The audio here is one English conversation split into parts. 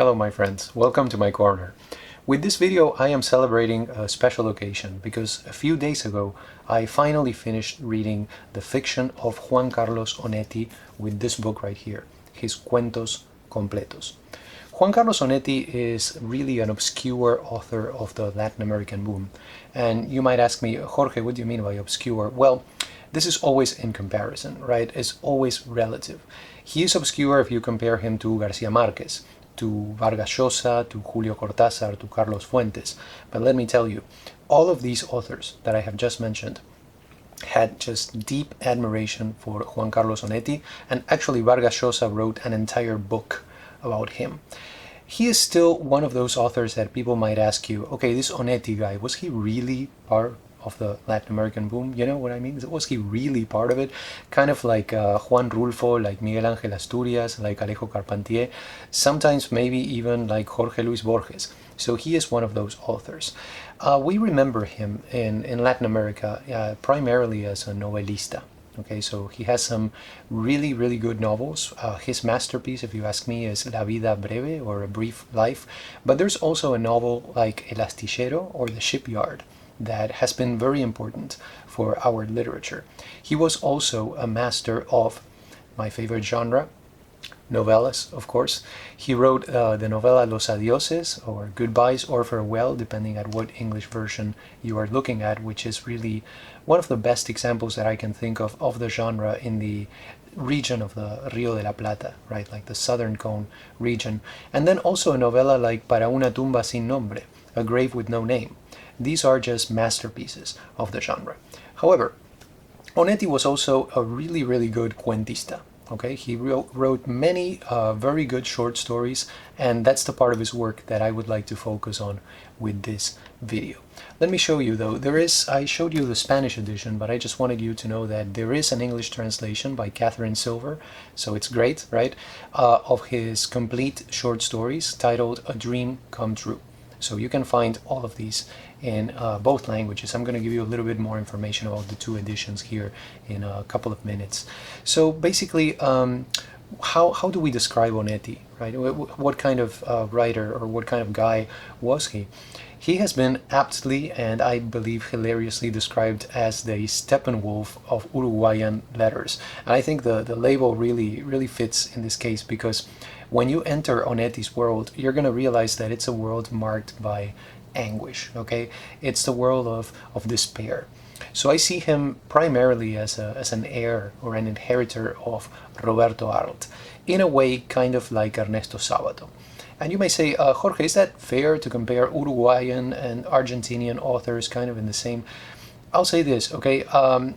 Hello my friends, welcome to my corner. With this video I am celebrating a special occasion because a few days ago I finally finished reading the fiction of Juan Carlos Onetti with this book right here, his Cuentos, completos. Juan Carlos Onetti is really an obscure author of the Latin American boom. And you might ask me, Jorge, what do you mean by obscure? Well, this is always in comparison, right? It's always relative. He is obscure if you compare him to Garcia Marquez, to Vargas Llosa, to Julio Cortázar, to Carlos Fuentes. But let me tell you, all of these authors that I have just mentioned had just deep admiration for Juan Carlos Onetti, and actually Vargas Llosa wrote an entire book about him. He is still one of those authors that people might ask you, okay, this Onetti guy, was he really part of the Latin American boom? You know what I mean? Was he really part of it? Kind of like Juan Rulfo, like Miguel Ángel Asturias, like Alejo Carpentier, sometimes maybe even like Jorge Luis Borges. So he is one of those authors. We remember him in Latin America primarily as a novelista. Okay, so he has some really, really good novels. His masterpiece, if you ask me, is La Vida Breve, or A Brief Life. But there's also a novel like El Astillero, or The Shipyard, that has been very important for our literature. He was also a master of my favorite genre, novellas, of course. He wrote the novella Los Adioses, or Goodbyes or Farewell, depending on what English version you are looking at, which is really one of the best examples that I can think of the genre in the region of the Rio de la Plata, right, like the southern cone region. And then also a novella like Para una tumba sin nombre, A Grave with No Name. These are just masterpieces of the genre. However, Onetti was also a really, really good cuentista. Okay, he wrote many very good short stories, and that's the part of his work that I would like to focus on with this video. Let me show you though, I showed you the Spanish edition, but I just wanted you to know that there is an English translation by Katherine Silver, so it's great, right, of his complete short stories titled A Dream Come True. So you can find all of these in both languages. I'm going to give you a little bit more information about the two editions here in a couple of minutes. So basically, how do we describe Onetti, right? What kind of writer or what kind of guy was he? He has been aptly and I believe hilariously described as the Steppenwolf of Uruguayan letters. And I think the label really fits in this case, because when you enter Onetti's world, you're going to realize that it's a world marked by anguish, okay? It's the world of despair. So I see him primarily as an heir or an inheritor of Roberto Arlt, in a way kind of like Ernesto Sábato. And you may say, Jorge, is that fair to compare Uruguayan and Argentinian authors kind of in the same? I'll say this, okay,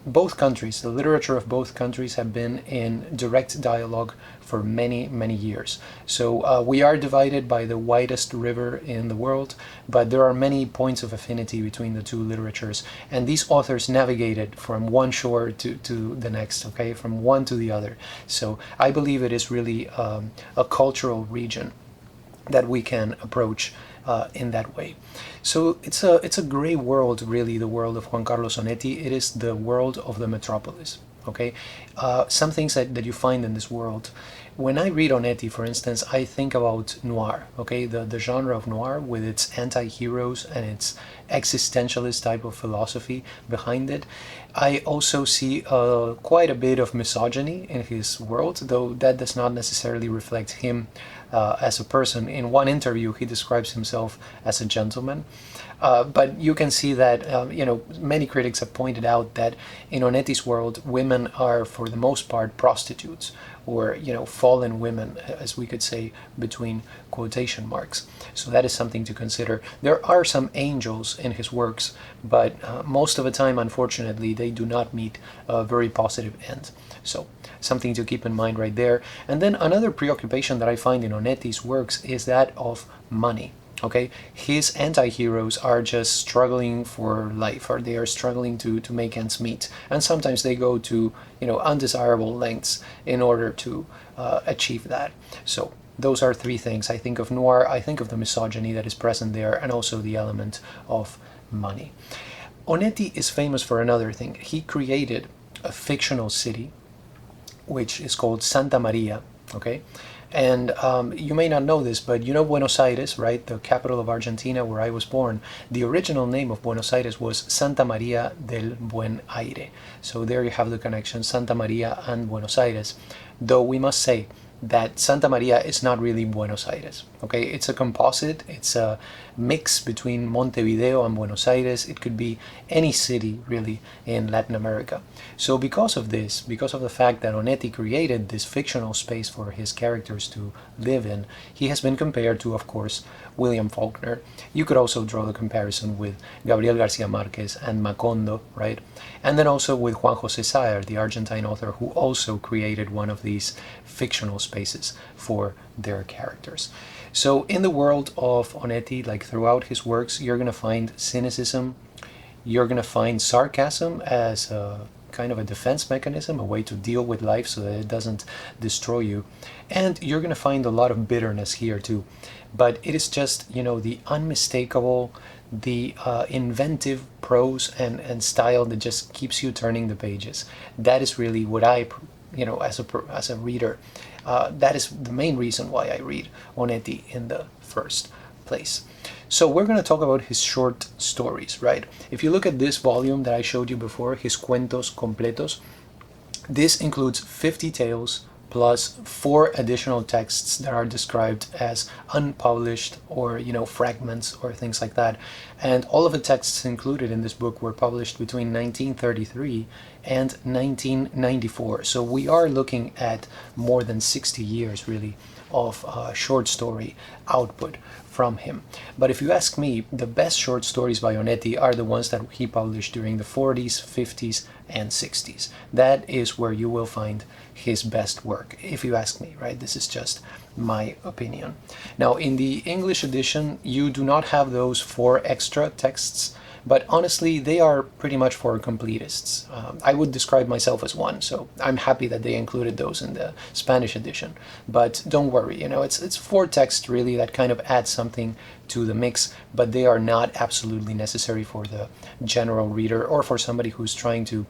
both countries, the literature of both countries have been in direct dialogue for many, many years. So we are divided by the widest river in the world, but there are many points of affinity between the two literatures, and these authors navigated from one shore to the next, okay, from one to the other. So I believe it is really a cultural region that we can approach in that way. So it's a gray world, really, the world of Juan Carlos Onetti. It is the world of the metropolis. Okay, some things that you find in this world. When I read Onetti, for instance, I think about noir. Okay, the genre of noir with its anti-heroes and its existentialist type of philosophy behind it. I also see quite a bit of misogyny in his world, though that does not necessarily reflect him as a person. In one interview, he describes himself as a gentleman. But you can see that, many critics have pointed out that in Onetti's world, women are, for the most part, prostitutes, or, fallen women, as we could say, between quotation marks. So that is something to consider. There are some angels in his works, but most of the time, unfortunately, they do not meet a very positive end. So something to keep in mind right there. And then another preoccupation that I find in Onetti's works is that of money. Okay, his anti-heroes are just struggling for life, or they are struggling to make ends meet, and sometimes they go to undesirable lengths in order to achieve that. So those are three things. I think of noir, I think of the misogyny that is present there, and also the element of money. Onetti is famous for another thing. He created a fictional city which is called Santa Maria, okay? And you may not know this, but you know Buenos Aires, right? The capital of Argentina, where I was born. The original name of Buenos Aires was Santa Maria del Buen Aire. So there you have the connection, Santa Maria and Buenos Aires. Though we must say that Santa Maria is not really Buenos Aires. Okay, it's a composite, it's a mix between Montevideo and Buenos Aires. It could be any city really in Latin America. So because of this, because of the fact that Onetti created this fictional space for his characters to live in, he has been compared to, of course, William Faulkner. You could also draw the comparison with Gabriel Garcia Marquez and Macondo, right? And then also with Juan José Saer, the Argentine author who also created one of these fictional spaces for their characters. So in the world of Onetti, like throughout his works, you're going to find cynicism, you're going to find sarcasm as a kind of a defense mechanism, a way to deal with life so that it doesn't destroy you. And you're going to find a lot of bitterness here too. But it is just, you know, the unmistakable, the inventive prose and style that just keeps you turning the pages. That is really what I, you know, as a reader, that is the main reason why I read Onetti in the first place. So we're going to talk about his short stories, right? If you look at this volume that I showed you before, his Cuentos completos, this includes 50 tales plus 4 additional texts that are described as unpublished or, you know, fragments or things like that. And all of the texts included in this book were published between 1933 and 1994. So we are looking at more than 60 years really of short story output from him. But if you ask me, the best short stories by Onetti are the ones that he published during the 40s, 50s, and 60s. That is where you will find his best work, if you ask me, right? This is just my opinion. Now, in the English edition, you do not have those 4 extra texts, but honestly, they are pretty much for completists. I would describe myself as one, so I'm happy that they included those in the Spanish edition. But don't worry, you know, it's 4 texts really that kind of add something to the mix, but they are not absolutely necessary for the general reader or for somebody who's trying to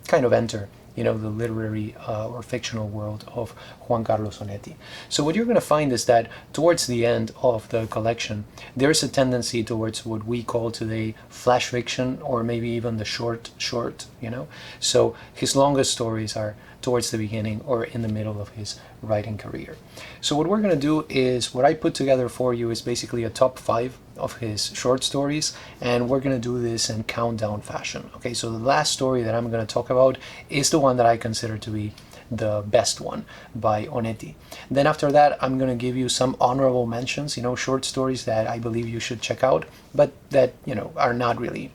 kind of enter, you know, the literary or fictional world of Juan Carlos Onetti. So what you're going to find is that towards the end of the collection, there's a tendency towards what we call today flash fiction, or maybe even the short, you know. So his longest stories are towards the beginning or in the middle of his writing career. So what we're going to do is, what I put together for you is basically a top 5 of his short stories, and we're going to do this in countdown fashion. Okay, so the last story that I'm going to talk about is the one that I consider to be the best one by Onetti. Then after that, I'm going to give you some honorable mentions, you know, short stories that I believe you should check out, but that, you know, are not really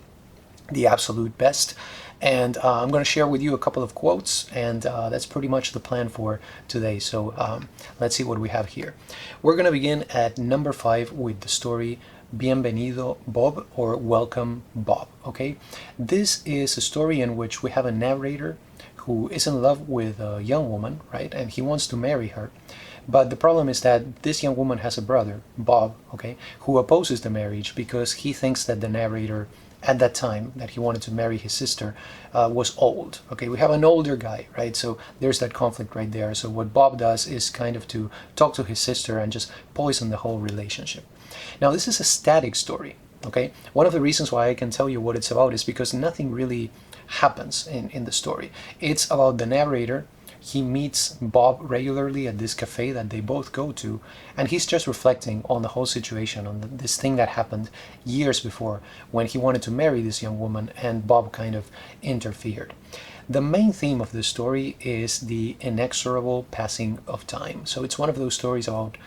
the absolute best. And I'm going to share with you a couple of quotes, and that's pretty much the plan for today. So let's see what we have here. We're going to begin at number 5 with the story Bienvenido Bob, or Welcome Bob. Okay, this is a story in which we have a narrator who is in love with a young woman, right? And he wants to marry her. But the problem is that this young woman has a brother, Bob, okay, who opposes the marriage because he thinks that the narrator at that time that he wanted to marry his sister was old. Okay, we have an older guy, right? So there's that conflict right there. So what Bob does is kind of to talk to his sister and just poison the whole relationship. Now, this is a static story, okay? One of the reasons why I can tell you what it's about is because nothing really happens in the story. It's about the narrator. He meets Bob regularly at this cafe that they both go to, and he's just reflecting on the whole situation, on this thing that happened years before when he wanted to marry this young woman and Bob kind of interfered. The main theme of the story is the inexorable passing of time. So it's one of those stories about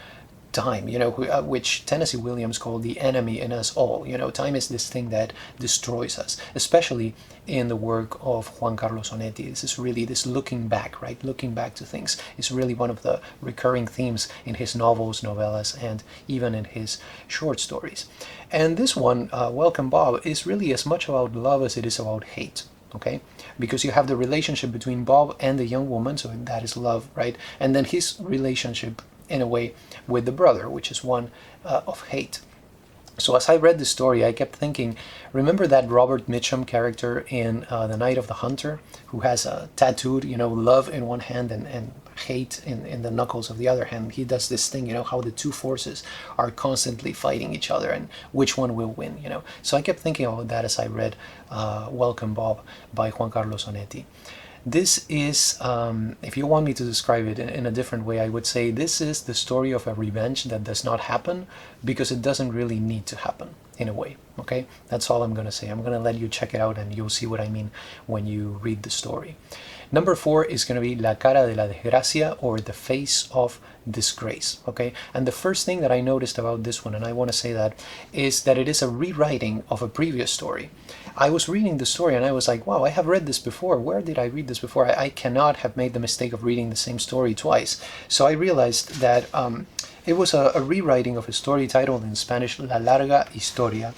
time, you know, which Tennessee Williams called the enemy in us all. You know, time is this thing that destroys us, especially in the work of Juan Carlos Onetti. This is really this looking back, right? Looking back to things is really one of the recurring themes in his novels, novellas, and even in his short stories. And this one, Welcome Bob, is really as much about love as it is about hate. Okay, because you have the relationship between Bob and the young woman, so that is love, right? And then his relationship in a way with the brother, which is one of hate. So as I read the story, I kept thinking, remember that Robert Mitchum character in The Night of the Hunter, who has a tattooed, you know, love in one hand and hate in the knuckles of the other hand. He does this thing, how the two forces are constantly fighting each other and which one will win. So I kept thinking about that as I read Welcome Bob by Juan Carlos Onetti. This is, if you want me to describe it in a different way, I would say this is the story of a revenge that does not happen because it doesn't really need to happen, in a way. Okay, that's all I'm going to say. I'm going to let you check it out and you'll see what I mean when you read the story. Number 4 is going to be La cara de la desgracia, or the face of disgrace. Okay, and the first thing that I noticed about this one, and I want to say that, is that it is a rewriting of a previous story. I was reading the story and I was like, wow, I have read this before. Where did I read this before? I cannot have made the mistake of reading the same story twice. So I realized that it was a rewriting of a story titled in Spanish La Larga Historia,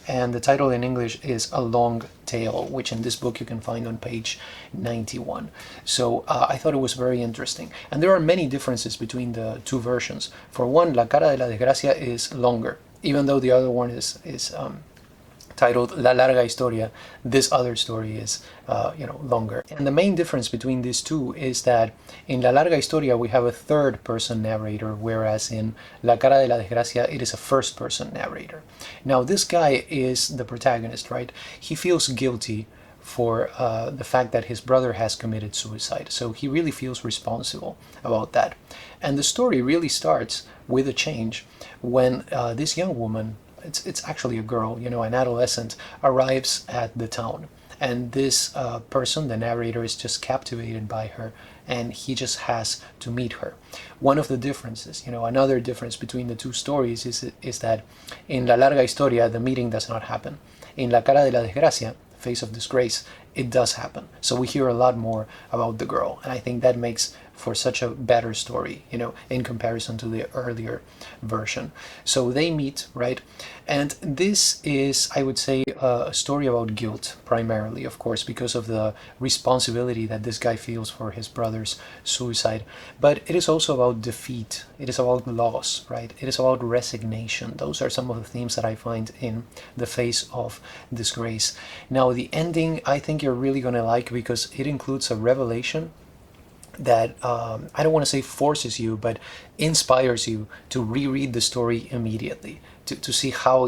and the title in English is A Long Tale, which in this book you can find on page 91. So I thought it was very interesting. And there are many differences between the two versions. For one, La cara de la desgracia is longer, even though the other one is titled La Larga Historia. This other story is longer. And the main difference between these two is that in La Larga Historia we have a third person narrator, whereas in La Cara de la Desgracia it is a first person narrator. Now this guy is the protagonist, right? He feels guilty for the fact that his brother has committed suicide, so he really feels responsible about that. And the story really starts with a change when this young woman, it's actually a girl, an adolescent, arrives at the town. And this person, the narrator, is just captivated by her, and he just has to meet her. One of the differences, another difference between the two stories is that in La Larga Historia, the meeting does not happen. In La Cara de la Desgracia, Face of Disgrace, it does happen. So we hear a lot more about the girl, and I think that makes for such a better story, in comparison to the earlier version. So they meet, right? And this is, I would say, a story about guilt, primarily, of course, because of the responsibility that this guy feels for his brother's suicide. But it is also about defeat. It is about loss, right? It is about resignation. Those are some of the themes that I find in The Face of Disgrace. Now, the ending, I think you're really going to like, because it includes a revelation that I don't want to say forces you, but inspires you to reread the story immediately, to see how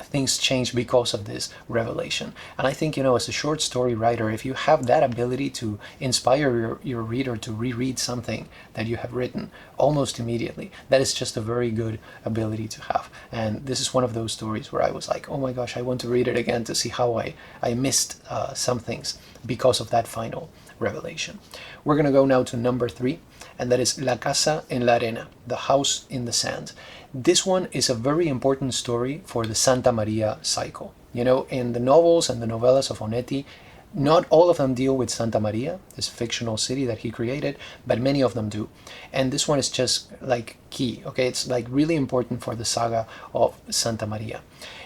things change because of this revelation. And I think as a short story writer, if you have that ability to inspire your reader to reread something that you have written almost immediately, that is just a very good ability to have. And this is one of those stories where I was like, oh my gosh, I want to read it again to see how I missed some things because of that final revelation. We're going to go now to number 3, and that is La Casa en la Arena, the house in the sand. This one is a very important story for the Santa Maria cycle. In the novels and the novellas of Onetti, not all of them deal with Santa Maria, this fictional city that he created, but many of them do. And this one is just like key, okay? It's like really important for the saga of Santa Maria.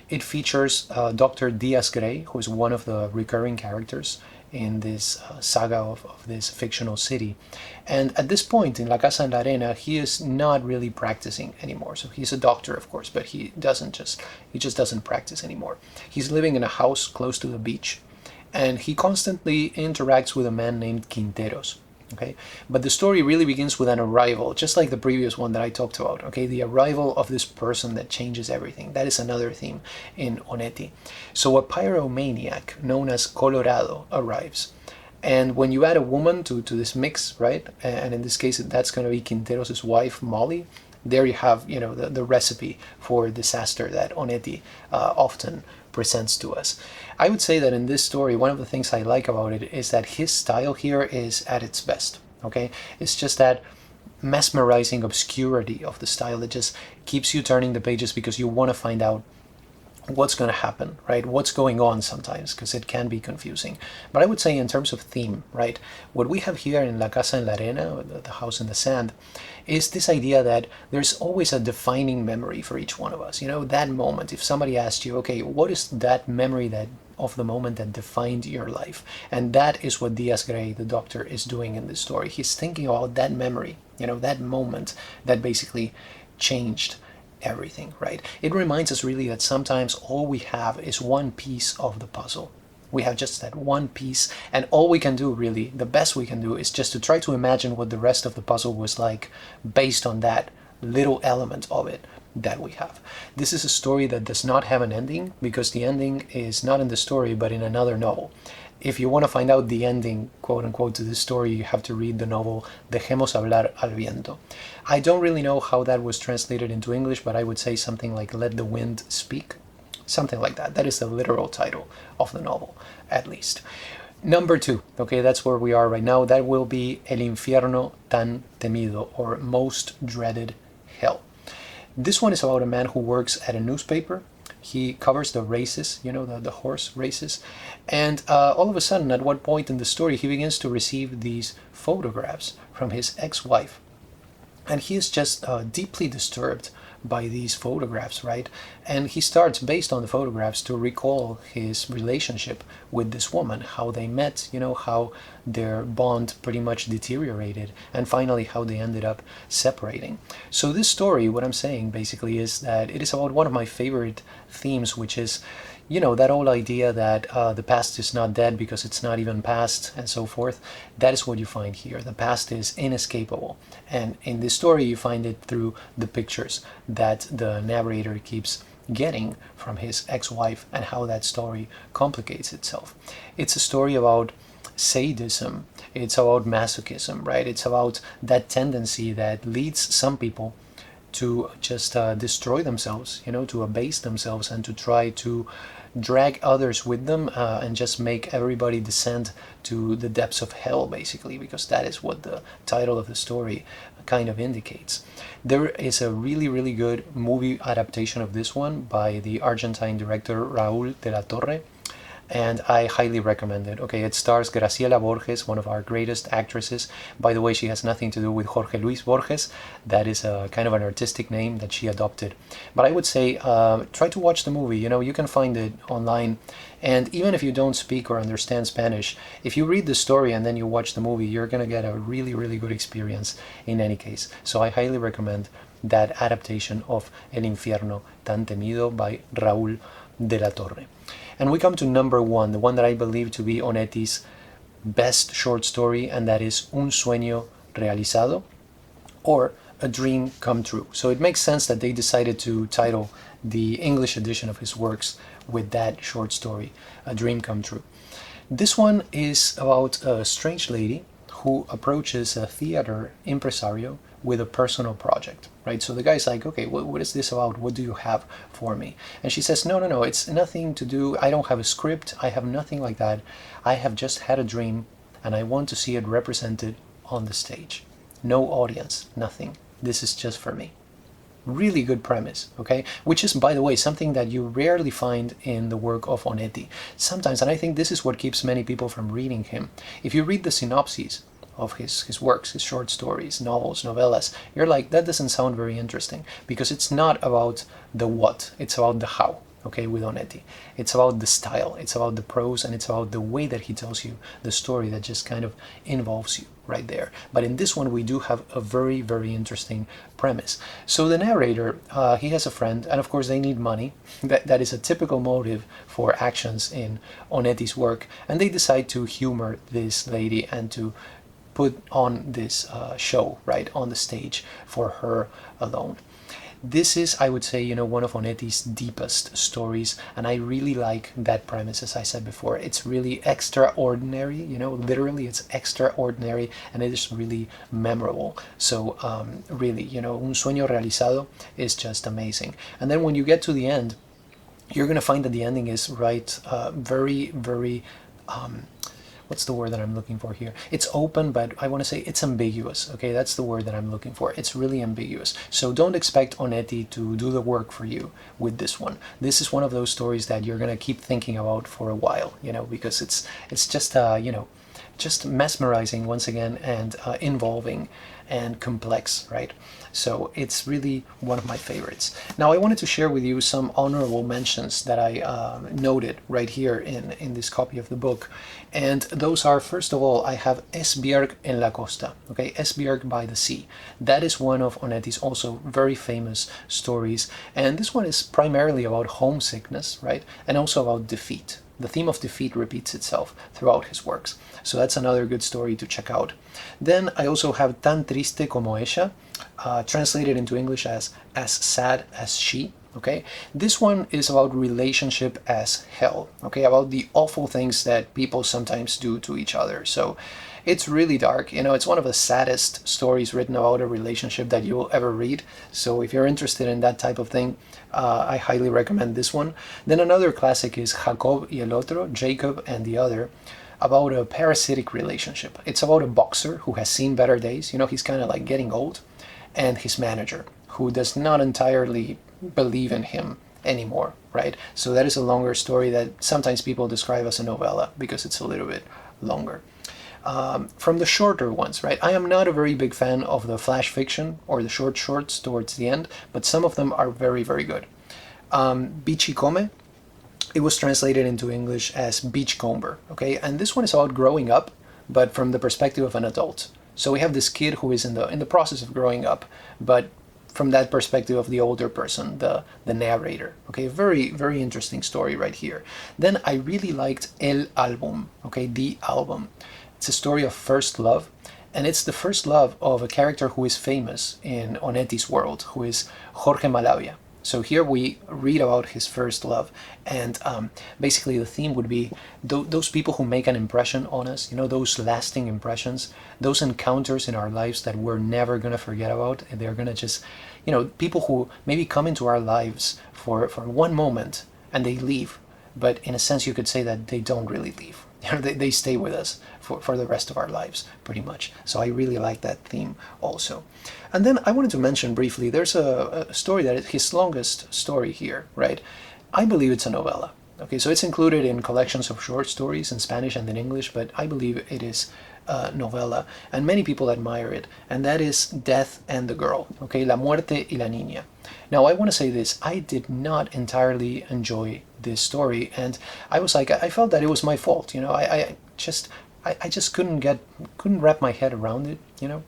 It features Dr. Diaz-Grey, who is one of the recurring characters in this saga of this fictional city. And at this point in La Casa en la Arena, he is not really practicing anymore. So he's a doctor, of course, but he just doesn't practice anymore. He's living in a house close to the beach, and he constantly interacts with a man named Quinteros. Okay, but the story really begins with an arrival, just like the previous one that I talked about. Okay, the arrival of this person that changes everything. That is another theme in Onetti. So a pyromaniac known as Colorado arrives, and when you add a woman to this mix, right, and in this case that's going to be Quinteros' wife Molly, there you have the recipe for disaster that Onetti often presents to us. I would say that in this story, one of the things I like about it is that his style here is at its best. Okay, it's just that mesmerizing obscurity of the style that just keeps you turning the pages because you want to find out what's going to happen, right? What's going on sometimes, because it can be confusing. But I would say in terms of theme, right, what we have here in La Casa en la Arena, the house in the sand, is this idea that there's always a defining memory for each one of us. That moment, if somebody asked you, okay, what is that memory of the moment that defined your life? And that is what Diaz-Grey, the doctor, is doing in this story. He's thinking about that memory, that moment that basically changed everything, right? It reminds us really that sometimes all we have is one piece of the puzzle. We have just that one piece, and all we can do, really, the best we can do, is just to try to imagine what the rest of the puzzle was like based on that little element of it that we have. This is a story that does not have an ending, because the ending is not in the story but in another novel. If you want to find out the ending, quote unquote, to this story, you have to read the novel Dejemos hablar al viento. I don't really know how that was translated into English, but I would say something like Let the Wind Speak. Something like that. That is the literal title of the novel, at least. Number 2, okay, that's where we are right now. That will be El Infierno Tan Temido, or Most Dreaded Hell. This one is about a man who works at a newspaper. He covers the races, you know, the horse races. And all of a sudden, at one point in the story, he begins to receive these photographs from his ex-wife. And he is just deeply disturbed by these photographs, right? And he starts, based on the photographs, to recall his relationship with this woman, how they met, you know, how their bond pretty much deteriorated, and finally how they ended up separating. So this story, what I'm saying basically is that it is about one of my favorite themes, which is, you know, that whole idea that the past is not dead because it's not even past, and so forth. That is what you find here. The past is inescapable. And in this story, you find it through the pictures that the narrator keeps getting from his ex-wife, and how that story complicates itself. It's a story about sadism. It's about masochism, right? It's about that tendency that leads some people to just destroy themselves, you know, to abase themselves, and to try to drag others with them, and just make everybody descend to the depths of hell, basically, because that is what the title of the story kind of indicates. There is a really, really good movie adaptation of this one by the Argentine director Raúl de la Torre, and I highly recommend it. Okay, it stars Graciela Borges, one of our greatest actresses. By the way, she has nothing to do with Jorge Luis Borges. That is a kind of an artistic name that she adopted. But I would say try to watch the movie. You know, you can find it online. And even if you don't speak or understand Spanish, if you read the story and then you watch the movie, you're going to get a really, really good experience in any case. So I highly recommend that adaptation of El Infierno Tan Temido by Raúl de la Torre. And we come to number 1, the one that I believe to be Onetti's best short story, and that is Un Sueño Realizado, or A Dream Come True. So it makes sense that they decided to title the English edition of his works with that short story, A Dream Come True. This one is about a strange lady who approaches a theater impresario with a personal project, right? So the guy's like, okay, what is this about? What do you have for me? And she says, no, it's nothing to do, I don't have a script, I have nothing like that. I have just had a dream, and I want to see it represented on the stage. No audience, nothing. This is just for me. Really good premise, okay? Which is, by the way, something that you rarely find in the work of Onetti. Sometimes, and I think this is what keeps many people from reading him. If you read the synopses of his works, his short stories, novels, novellas, you're like, that doesn't sound very interesting, because it's not about the what, it's about the how, okay, with Onetti. It's about the style, it's about the prose, and it's about the way that he tells you the story that just kind of involves you right there. But in this one, we do have a very, very interesting premise. So the narrator, he has a friend, and of course they need money. That is a typical motive for actions in Onetti's work, and they decide to humor this lady and to put on this show, right, on the stage for her alone. This is, I would say, you know, one of Onetti's deepest stories, and I really like that premise, as I said before. It's really extraordinary, you know, literally it's extraordinary, and it is really memorable. So really, you know, Un Sueño Realizado is just amazing. And then when you get to the end, you're going to find that the ending is very, very what's the word that I'm looking for here? It's open, but I want to say it's ambiguous. Okay, that's the word that I'm looking for. It's really ambiguous. So don't expect Onetti to do the work for you with this one. This is one of those stories that you're gonna keep thinking about for a while, you know, because it's just you know, just mesmerizing once again, and involving and complex, right? So it's really one of my favorites. Now I wanted to share with you some honorable mentions that I noted right here in this copy of the book. And those are, first of all, I have Esbjerg en la costa, okay, Esbjerg by the sea. That is one of Onetti's also very famous stories. And this one is primarily about homesickness, right? And also about defeat. The theme of defeat repeats itself throughout his works. So that's another good story to check out. Then I also have Tan triste como ella, translated into English as sad as she. Okay, this one is about relationship as hell. Okay, about the awful things that people sometimes do to each other. So it's really dark. You know, it's one of the saddest stories written about a relationship that you will ever read. So if you're interested in that type of thing, I highly recommend this one. Then another classic is Jacob y el otro, Jacob and the other, about a parasitic relationship. It's about a boxer who has seen better days. You know, he's kind of like getting old, and his manager, who does not entirely believe in him anymore, right? So that is a longer story that sometimes people describe as a novella because it's a little bit longer. From the shorter ones, right? I am not a very big fan of the flash fiction or the shorts towards the end, but some of them are very, very good. Bichicome, it was translated into English as Beachcomber, okay? And this one is about growing up, but from the perspective of an adult. So we have this kid who is in the process of growing up, but from that perspective of the older person, the narrator. Okay, very, very interesting story right here. Then I really liked El Album, okay, The Album. It's a story of first love, and it's the first love of a character who is famous in Onetti's world, who is Jorge Malavia. So here we read about his first love, and basically the theme would be those people who make an impression on us, you know, those lasting impressions, those encounters in our lives that we're never going to forget about, and they're going to just, you know, people who maybe come into our lives for one moment and they leave, but in a sense you could say that they don't really leave. You know, they stay with us for the rest of our lives, pretty much. So I really like that theme also. And then I wanted to mention briefly, there's a story that is his longest story here, right? I believe it's a novella. Okay, so it's included in collections of short stories in Spanish and in English, but I believe it is a novella, and many people admire it, and that is Death and the Girl, okay, La Muerte y la Niña. Now I want to say this, I did not entirely enjoy this story, and I was like, I felt that it was my fault, you know, I just couldn't wrap my head around it, you know.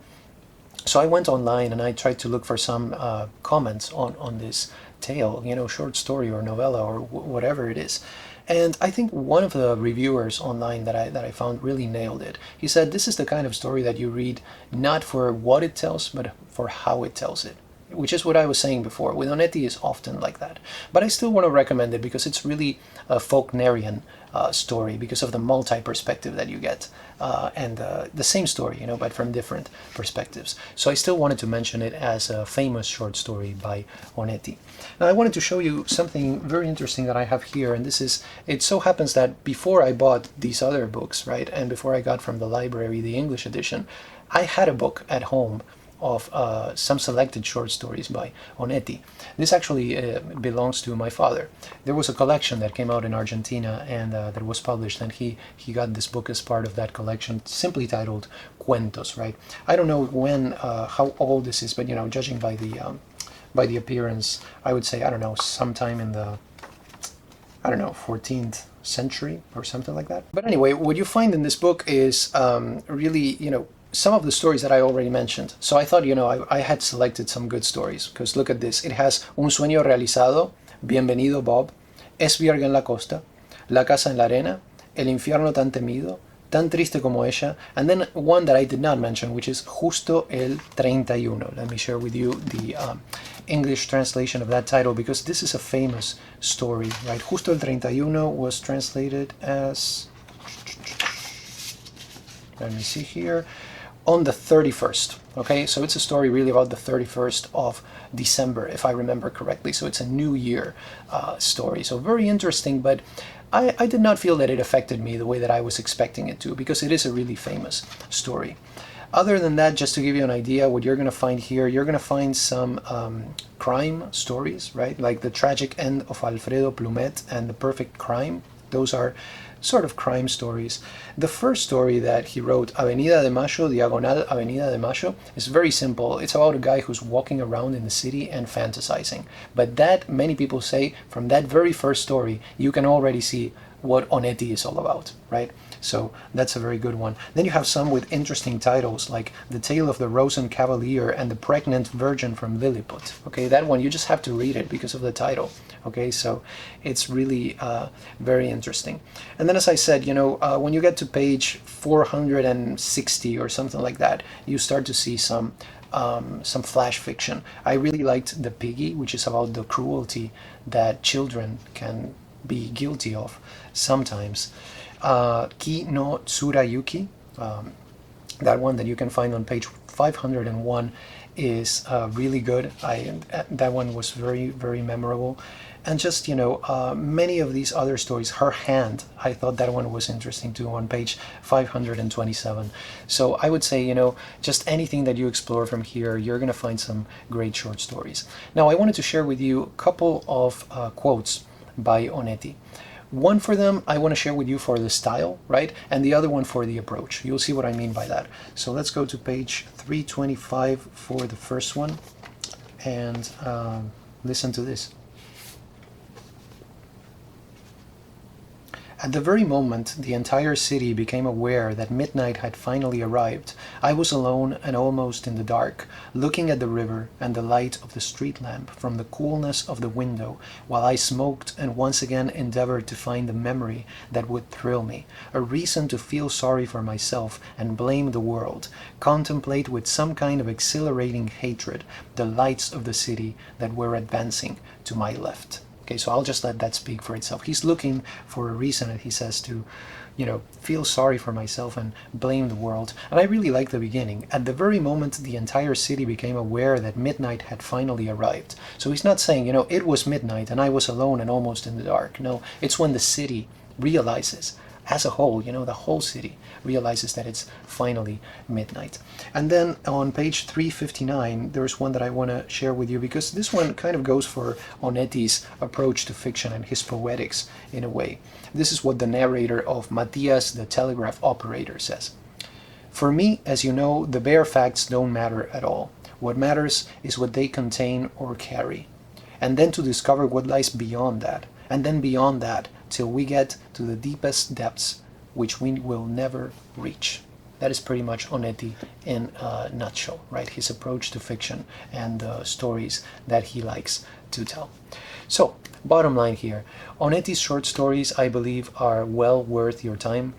So I went online and I tried to look for some comments on this tale, you know, short story or novella or whatever it is. And I think one of the reviewers online that I found really nailed it. He said this is the kind of story that you read not for what it tells, but for how it tells it. Which is what I was saying before. With Onetti is often like that. But I still want to recommend it because it's really a Faulknerian story because of the multi-perspective that you get. And the same story, you know, but from different perspectives. So I still wanted to mention it as a famous short story by Onetti. Now I wanted to show you something very interesting that I have here. And this is, it so happens that before I bought these other books, right, and before I got from the library the English edition, I had a book at home of some selected short stories by Onetti. This actually belongs to my father. There was a collection that came out in Argentina and that was published, and he got this book as part of that collection, simply titled Cuentos, right? I don't know when, how old this is, but you know, judging by the appearance, I would say, I don't know, sometime in the, I don't know, 14th century or something like that. But anyway, what you find in this book is really, you know, some of the stories that I already mentioned. So I thought, you know, I had selected some good stories, because look at this. It has Un sueño realizado, Bienvenido Bob, Es Vierga en la costa, La casa en la arena, El infierno tan temido, Tan triste como ella, and then one that I did not mention, which is Justo el 31. Let me share with you the English translation of that title, because this is a famous story, right? Justo el 31 was translated as, let me see here, on the 31st. Okay, so it's a story really about the 31st of December, if I remember correctly. So it's a New Year story. So very interesting, but I did not feel that it affected me the way that I was expecting it to, because it is a really famous story. Other than that, just to give you an idea, what you're going to find here, you're going to find some crime stories, right? Like The Tragic End of Alfredo Plumet and The Perfect Crime. Those are sort of crime stories. The first story that he wrote, Avenida de Mayo, Diagonal Avenida de Mayo, is very simple. It's about a guy who's walking around in the city and fantasizing. But that, many people say, from that very first story, you can already see what Onetti is all about, right? So that's a very good one. Then you have some with interesting titles like The Tale of the Rosen Cavalier and the Pregnant Virgin from Lilliput. Okay, that one you just have to read it because of the title. Okay, so it's really very interesting. And then, as I said, when you get to page 460 or something like that, you start to see some flash fiction. I really liked The Piggy, which is about the cruelty that children can be guilty of sometimes. Ki no Tsurayuki, that one that you can find on page 501, is really good. That one was very, very memorable. And just, many of these other stories. Her Hand, I thought that one was interesting too, on page 527. So I would say, just anything that you explore from here, you're going to find some great short stories. Now, I wanted to share with you a couple of quotes by Onetti. One for them I want to share with you for the style, right? And the other one for the approach. You'll see what I mean by that. So let's go to page 325 for the first one, and listen to this. At the very moment the entire city became aware that midnight had finally arrived, I was alone and almost in the dark, looking at the river and the light of the street lamp from the coolness of the window, while I smoked and once again endeavored to find the memory that would thrill me, a reason to feel sorry for myself and blame the world, contemplate with some kind of exhilarating hatred the lights of the city that were advancing to my left. Okay, so I'll just let that speak for itself. He's looking for a reason, and he says to, feel sorry for myself and blame the world. And I really like the beginning. At the very moment the entire city became aware that midnight had finally arrived. So he's not saying, it was midnight and I was alone and almost in the dark. No, it's when the city realizes, as a whole, the whole city realizes that it's finally midnight. And then on page 359, there's one that I want to share with you, because this one kind of goes for Onetti's approach to fiction and his poetics in a way. This is what the narrator of Matthias the Telegraph Operator says. For me, as you know, the bare facts don't matter at all. What matters is what they contain or carry. And then to discover what lies beyond that. And then beyond that, till we get to the deepest depths, which we will never reach. That is pretty much Onetti in a nutshell, right? His approach to fiction and the stories that he likes to tell. So, bottom line here, Onetti's short stories, I believe, are well worth your time.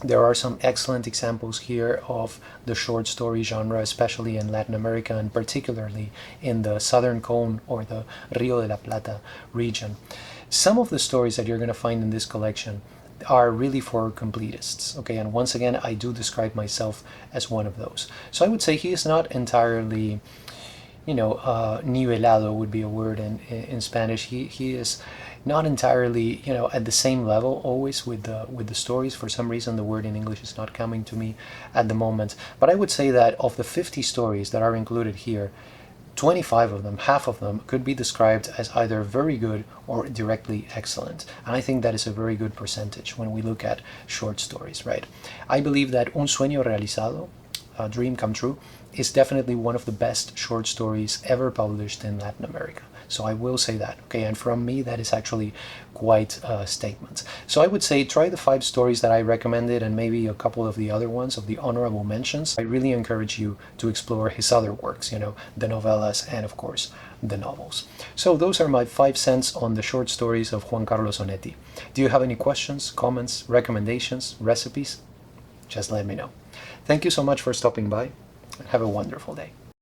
There are some excellent examples here of the short story genre, especially in Latin America and particularly in the Southern Cone or the Rio de la Plata region. Some of the stories that you're going to find in this collection are really for completists, okay? And once again, I do describe myself as one of those. So I would say he is not entirely, nivelado would be a word in Spanish. He is not entirely, at the same level always with the stories. For some reason, the word in English is not coming to me at the moment. But I would say that of the 50 stories that are included here, 25 of them, half of them, could be described as either very good or directly excellent. And I think that is a very good percentage when we look at short stories, right? I believe that Un Sueño Realizado, A Dream Come True, is definitely one of the best short stories ever published in Latin America. So I will say that, okay? And from me, that is actually quite a statement. So I would say try the 5 stories that I recommended and maybe a couple of the other ones, of the honorable mentions. I really encourage you to explore his other works, the novellas and, of course, the novels. So those are my 5 cents on the short stories of Juan Carlos Onetti. Do you have any questions, comments, recommendations, recipes? Just let me know. Thank you so much for stopping by, and have a wonderful day.